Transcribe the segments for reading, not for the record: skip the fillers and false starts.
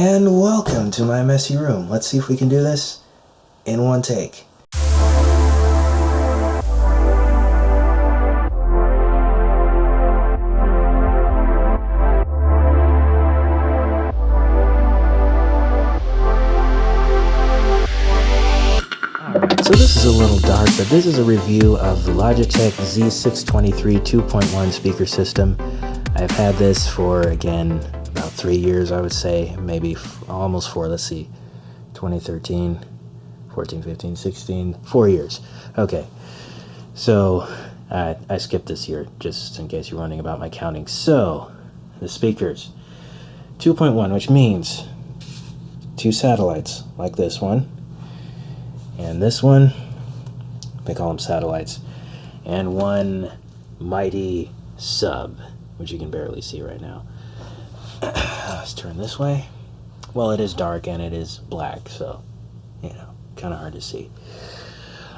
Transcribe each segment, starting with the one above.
And welcome to my messy room. Let's see if we can do this in one take. So this is a little dark, but this is a review of the Logitech z623 2.1 speaker system. I've had this for, again, about 3 years, I would say, maybe almost 4, let's see, 2013, 14, 15, 16, 4 years. Okay, so I skipped this year, just in case you're wondering about my counting. So, the speakers, 2.1, which means 2 satellites, like this one. And this one, they call them satellites, and one mighty sub, which you can barely see right now. Let's turn this way. Well, it is dark and it is black, so, you know, kind of hard to see.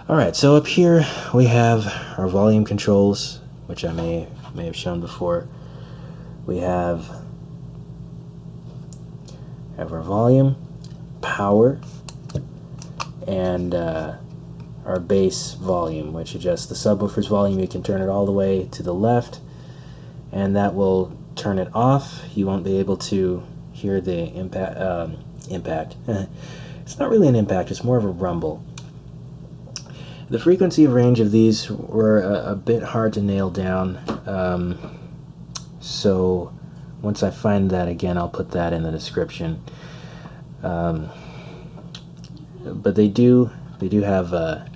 Alright, so up here we have our volume controls, which I may have shown before. We have our volume, power, and our bass volume, which adjusts the subwoofer's volume. You can turn it all the way to the left, and that will turn it off. You won't be able to hear the impact. It's not really an impact, it's more of a rumble. The frequency of range of these were a bit hard to nail down, so once I find that again, I'll put that in the description. But they do have a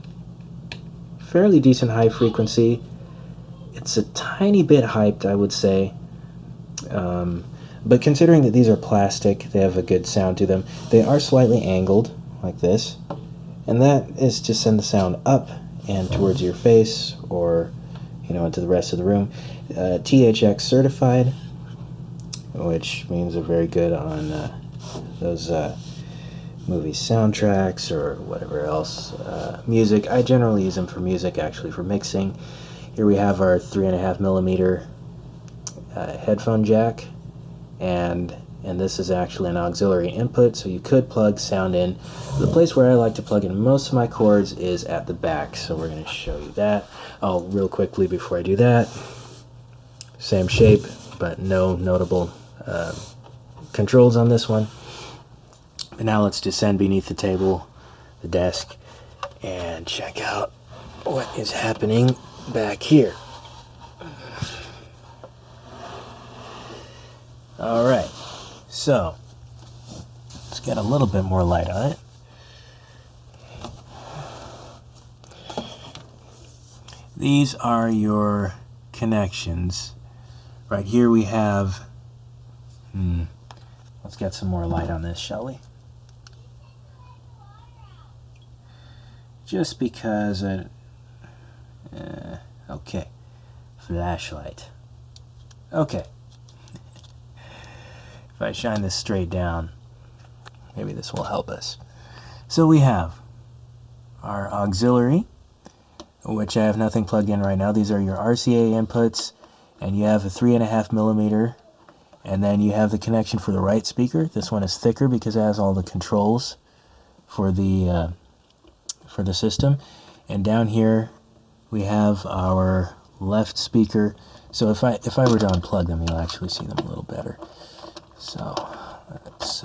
fairly decent high frequency. It's a tiny bit hyped, I would say, but considering that these are plastic, they have a good sound to them. They are slightly angled like this, and that is to send the sound up and towards your face, or into the rest of the room. THX certified, which means they're very good on those movie soundtracks or whatever else. Music, I generally use them for music, actually, for mixing. Here we have our 3.5mm headphone jack, and this is actually an auxiliary input, so you could plug sound in. The place where I like to plug in most of my cords is at the back, so we're going to show you that. Oh, real quickly before I do that, same shape, but no notable controls on this one. But now let's descend beneath the table, the desk, and check out what is happening back here. Alright, so let's get a little bit more light on it. These are your connections. Right here we have, let's get some more light on this, shall we? Just because okay, flashlight. Okay, if I shine this straight down, maybe this will help us. So we have our auxiliary, which I have nothing plugged in right now. These are your RCA inputs, and you have a 3.5mm, and then you have the connection for the right speaker. This one is thicker because it has all the controls for the system. And down here we have our left speaker. So if I were to unplug them, you'll actually see them a little better. So let's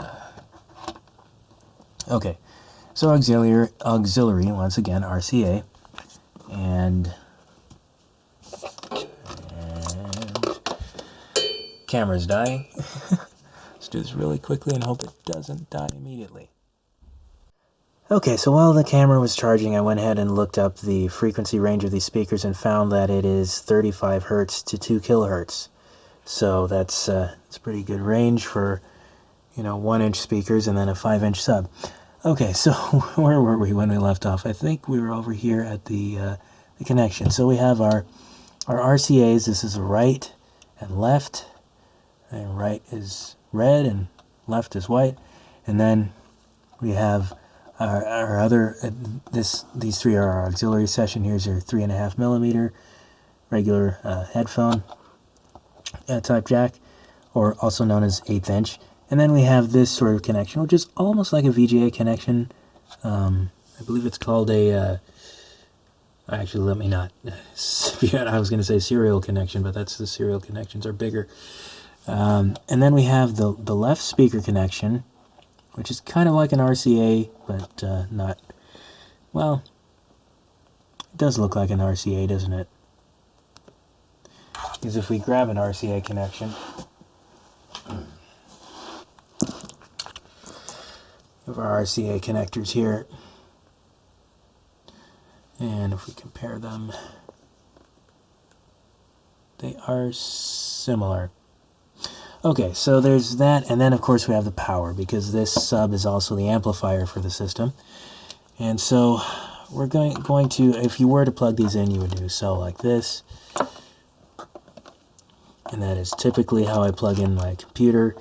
okay, so auxiliary once again, RCA, and camera's dying. Let's do this really quickly and hope it doesn't die immediately. Okay, so while the camera was charging, I went ahead and looked up the frequency range of these speakers and found that it is 35 Hertz to 2 kilohertz. So that's it's a pretty good range for 1-inch speakers and then a 5-inch sub. Okay, so where were we when we left off? I think we were over here at the connection. So we have our RCAs. This is right and left, and right is red and left is white, and then we have our other, these three are our auxiliary session. Here's your 3.5mm regular headphone type jack, or also known as 1/8 inch. And then we have this sort of connection, which is almost like a VGA connection. I believe it's called a... actually, let me not... I was going to say serial connection, but that's the serial connections are bigger. And then we have the left speaker connection, which is kind of like an RCA, but not... Well, it does look like an RCA, doesn't it? Because if we grab an RCA connection... of our RCA connectors here, and if we compare them, they are similar. Okay, so there's that, and then of course we have the power, because this sub is also the amplifier for the system. And so we're going to, if you were to plug these in, you would do so like this, and that is typically how I plug in my computer.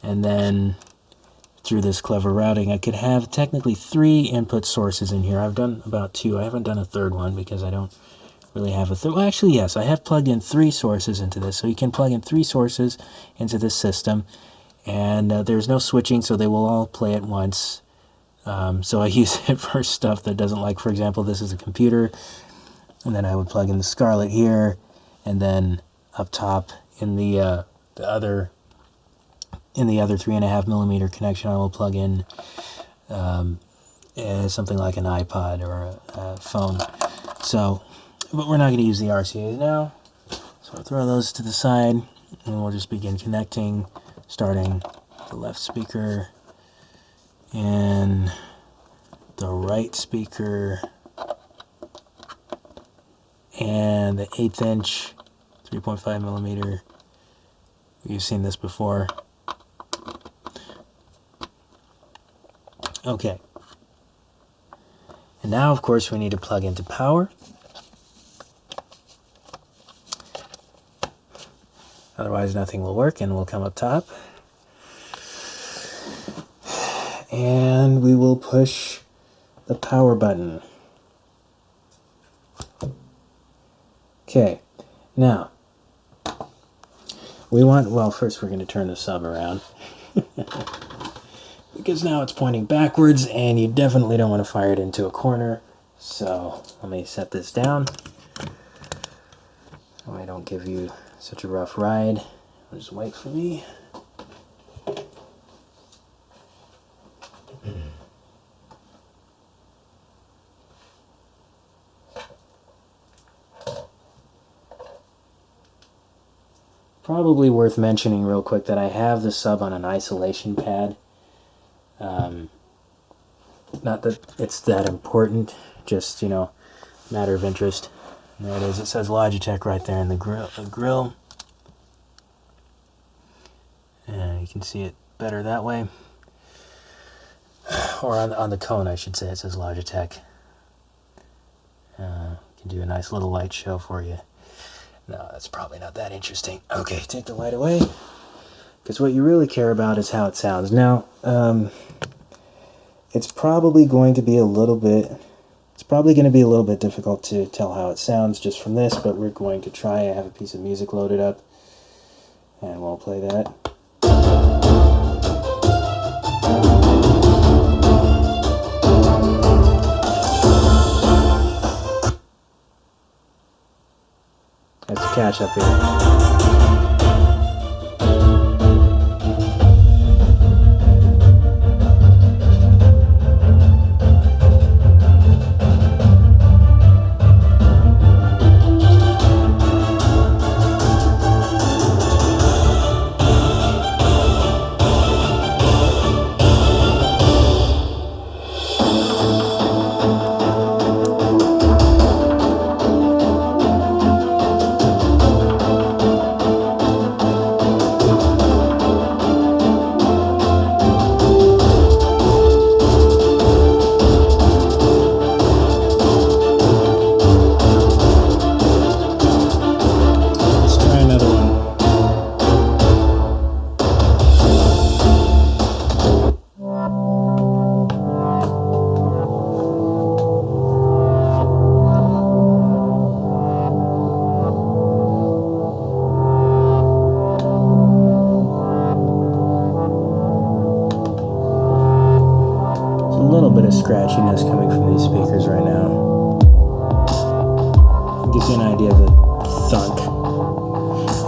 And then through this clever routing, I could have technically 3 input sources in here. I've done about 2. I haven't done a third one because I don't really have a third. Well, actually, yes, I have plugged in 3 sources into this. So you can plug in 3 sources into this system, and there's no switching, so they will all play at once. So I use it for stuff that doesn't, like, for example, this is a computer, and then I would plug in the Scarlett here, and then up top in the other 3.5 millimeter connection, I will plug in something like an iPod or a phone. So, but we're not going to use the RCAs now. So I'll throw those to the side, and we'll just begin connecting, starting the left speaker and the right speaker and the 1/8 inch 3.5 millimeter. You've seen this before. Okay. And now, of course, we need to plug into power. Otherwise, nothing will work, and we'll come up top. And we will push the power button. Okay. Now, we want, well, first we're going to turn the sub around. Because now it's pointing backwards, and you definitely don't want to fire it into a corner. So let me set this down so I don't give you such a rough ride. Just wait for me. Probably worth mentioning real quick that I have the sub on an isolation pad. Not that it's that important, just, you know, matter of interest. And there it is. It says Logitech right there in the grill. And you can see it better that way. Or on the cone, I should say, it says Logitech. Can do a nice little light show for you. No, that's probably not that interesting. Okay, take the light away. Because what you really care about is how it sounds. Now, it's probably going to be a little bit difficult to tell how it sounds just from this, but we're going to try. I have a piece of music loaded up, and we'll play that. That's a catch up here. little bit of scratchiness coming from these speakers right now. It gives you an idea of the thunk.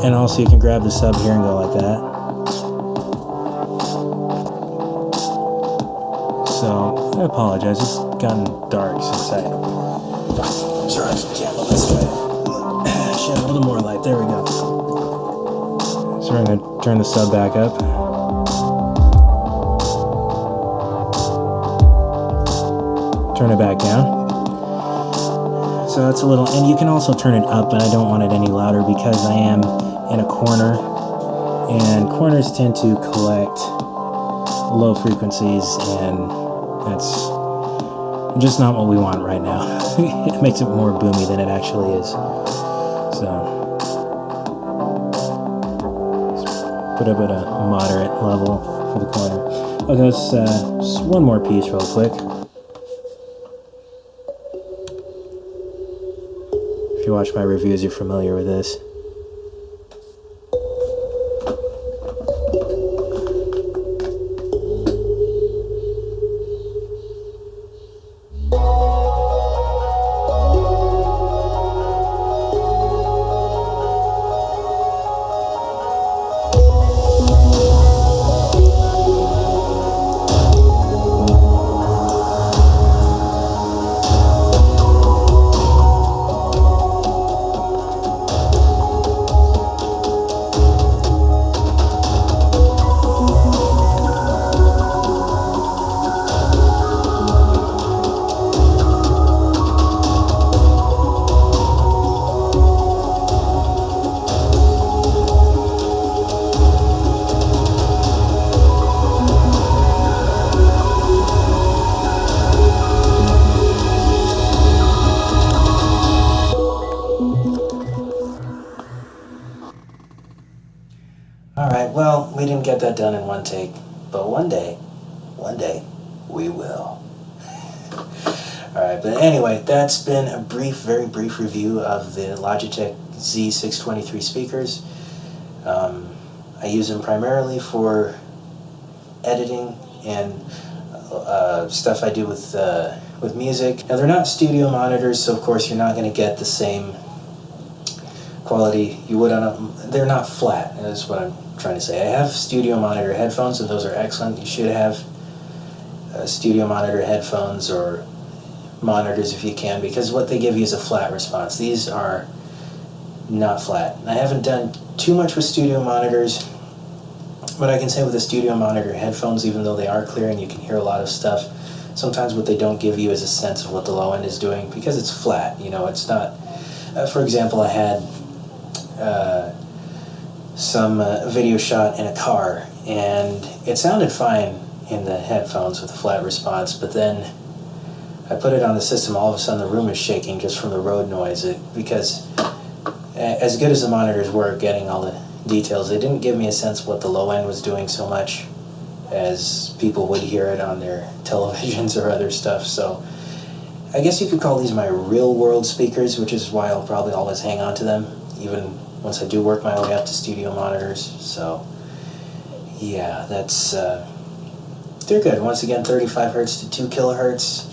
And also you can grab the sub here and go like that. So, I apologize, it's gotten dark since I tried the candle this way. Shed a little more light, there we go. So we're going to turn the sub back up. Turn it back down. So that's a little, and you can also turn it up, but I don't want it any louder because I am in a corner, and corners tend to collect low frequencies, and that's just not what we want right now. It makes it more boomy than it actually is. So put up at a moderate level for the corner. Okay, let's just one more piece real quick. If you watch my reviews, you're familiar with this. Alright, well, we didn't get that done in one take, but one day, we will. Alright, but anyway, that's been a very brief review of the Logitech Z623 speakers. I use them primarily for editing and stuff I do with music. Now, they're not studio monitors, so of course you're not going to get the same quality you would on a... They're not flat, is what I'm trying to say. I have studio monitor headphones, and those are excellent. You should have studio monitor headphones or monitors if you can, because what they give you is a flat response. These are not flat. I haven't done too much with studio monitors, but I can say with the studio monitor headphones, even though they are clear and you can hear a lot of stuff, sometimes what they don't give you is a sense of what the low end is doing, because it's flat. You know, it's not... for example, I had some video shot in a car, and it sounded fine in the headphones with a flat response, but then I put it on the system, all of a sudden the room is shaking just from the road noise. Because as good as the monitors were getting all the details, they didn't give me a sense of what the low end was doing so much as people would hear it on their televisions or other stuff. So I guess you could call these my real world speakers, which is why I'll probably always hang on to them, even once I do work my way up to studio monitors. So yeah, that's they're good. Once again, 35 hertz to 2 kilohertz,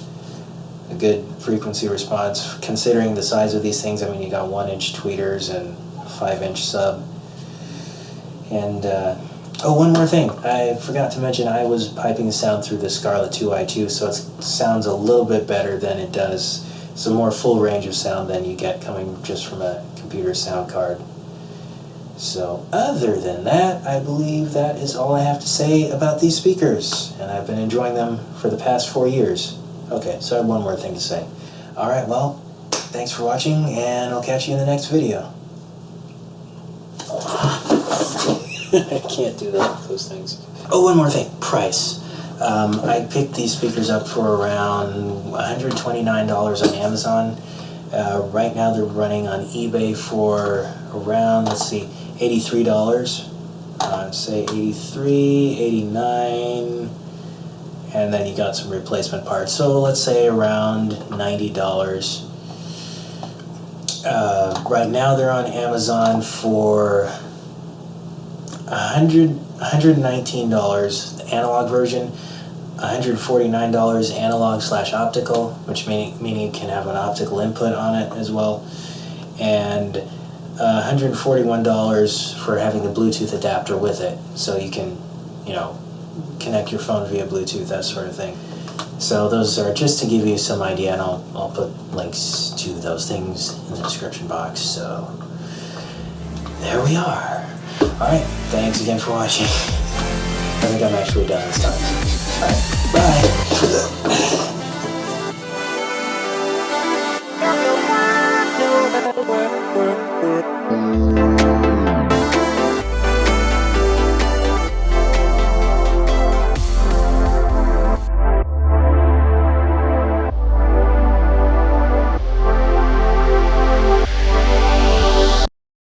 a good frequency response considering the size of these things. I mean, you got 1-inch tweeters and 5-inch sub. And oh, one more thing I forgot to mention, I was piping the sound through the Scarlett 2i2, so it sounds a little bit better than it does. It's a more full range of sound than you get coming just from a computer sound card. So other than that, I believe that is all I have to say about these speakers, and I've been enjoying them for the past 4 years. Okay, so I have one more thing to say. Alright, well, thanks for watching, and I'll catch you in the next video. I can't do those things. Oh, one more thing, price. I picked these speakers up for around $129 on Amazon. Right now they're running on eBay for around, let's see, $83. I'd say 83, 89, and then you got some replacement parts. So let's say around $90. Right now they're on Amazon for $119, the analog version. $149 analog/optical, which meaning you can have an optical input on it as well, and $141 for having the Bluetooth adapter with it, so you can, you know, connect your phone via Bluetooth, that sort of thing. So those are just to give you some idea, and I'll put links to those things in the description box. So there we are. All right, thanks again for watching. I think I'm actually done this time. All right, bye.